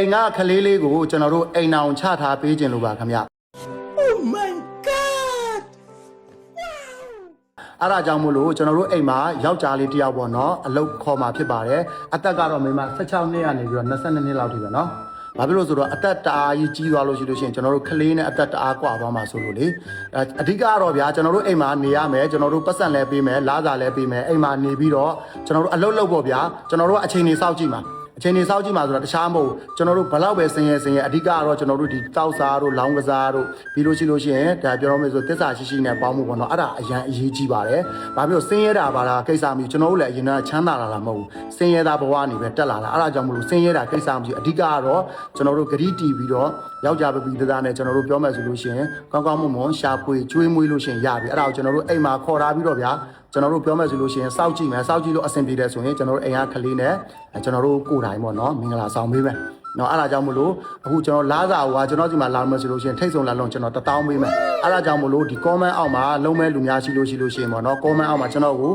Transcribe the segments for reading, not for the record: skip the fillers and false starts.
အိမ်ကခလေးလေးကိုကျွန်တော်တို့အိမ်အောင်ချထားပေးခြင်းလို့ပါခင်ဗျ Oh my god အဲ့ဒါကြောင့်မို့လို့ကျွန်တော်တို့အိမ်မှာယောက်ျားလေးတယောက်ပေါ့နော်အလုပ်ခေါ်มาဖြစ်ပါတယ်အသက်ကတော့မိမ16နှစ်ကနေပြီးတော့22နှစ်လောက်ထိပဲနော်ဘာဖြစ်လို့ဆိုတော့အသက်တအားကြီးကြီးသွားလို့ရှိလို့ရှိရင်ကျွန်တော်တို့ကလေးနဲ့အသက်တအားกว่าသွားမှာဆိုလို့လေအဓိကတော့ဗျာကျွန်တော်တို့အိမ်မှာနေရမယ်ကျွန်တော်တို့ပတ်စံလဲပေးမယ်လားစာလဲပေးမယ်အိမ်မှာနေပြီးတော့ကျွန်တော်တို့အလုပ်လုပ်ပေါ့ဗျာကျွန်တော်တို့အချိန်နေစောင့်ကြည့်မှာအချိန်နေစောင့်ကြည့်မှာဆိုတော့တခြားမဟုတ်ကျွန်တော်တို့ဘလောက်ပဲဆင်းရဲအဓိကတော့ကျွန်တော်တို့ဒီတောက်စားတို့လောင်းကစားတို့ပြီးလို့ရှိလို့ရှိရင်ဒါပြောရမယ်ဆိုတစ္ဆာရှိရှိနဲ့ပေါင်းမှုပေါ့နော်အဲ့ဒါအရန်အရေးကြီးပါတယ်ဘာဖြစ်လို့ဆင်းရဲတာပါလားကိစ္စမျိုးကျွန်တော်တို့လည်းအရင်ကချမ်းသာလာတာမဟုတ်ဘူးဆင်းရဲတာဘဝနေပဲတက်လာတာအဲ့ဒါကြောင့်မလို့ဆင်းရဲတာကိစ္စမျိုးအဓိကတော့ကျွန်တော်တို့ဂရီတီပြီးတော့ယောက်ျားပပီသားနဲ့ကျွန်တော်တို့ပြောမယ်ဆိုလို့ရှိရင်ကောင်းကောင်းမွန်မွန်ရှာဖွေကျွေးမွေးလို့ရှိရင်ရပြီအဲ့ဒါကိုကျွန်တော်တို့အိမ်မှာခေါ်ထားပြီးတော့ဗျာကျွန်တော်တို့ပြောမယ်ဆိုလို့ရှိရင်စောင့်ကြည့်မယ်စောင့်ကြည့်လို့အဆင်ပြေတယ်ဆိုရင်ကျွန်တော်တို့အိမ်ကကလေးနဲ့ကျွန်တော်တို့ကိုယ်တိုင်ပေါ့နော်မင်္ဂလာဆောင်ပေးမယ်နော်အဲ့ဒါကြောင့်မလို့အခုကျွန်တော်လားစာဟိုကကျွန်တော်ဒီမှာလာမယ်ဆိုလို့ရှိရင်ထိတ်ဆုံးလာလုံးကျွန်တော်1000ပေးမယ်အဲ့ဒါကြောင့်မလို့ဒီ comment အောက်မှာလုံးမဲ့လူများရှိလို့ရှိရင်ပေါ့နော် comment အောက်မှာကျွန်တော်ကို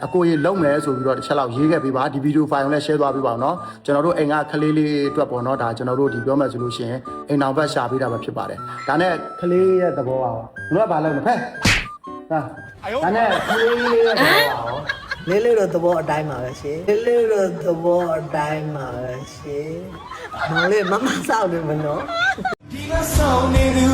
အကိုကြီးလုံးမယ်ဆိုပြီးတော့တစ်ချက်လောက်ရေးခဲ့ပေးပါဒီဗီဒီယိုဖိုင်ကိုလည်း share သွားပေးပါအောင်နော်ကျွန်တော်တို့အိမ်ကကလေးလေးအတွက်ပေါ့နော်ဒါကျွန်တော်တို့ဒီပြောမယ်ဆိုလို့ရှိရင်အိမ်တော်ဘက်ရှာပေးတာပဲဖြစ်ပါတယ်ဒါနဲ့ကလေးရဲ့သဘောပါဘယ်တော့ဘာလုပ်မလဲဖဲဒါနဲ့ကလေးလေးရဲ့သဘောပါလေးလေးတော့သဘောအတိုင်းပါပဲရှင်လေးလေးတော့သဘောအတိုင်းပါပဲရှင်မောင်လေးမမဆောက်နေမနော်ဒီကဆောင်နေသူ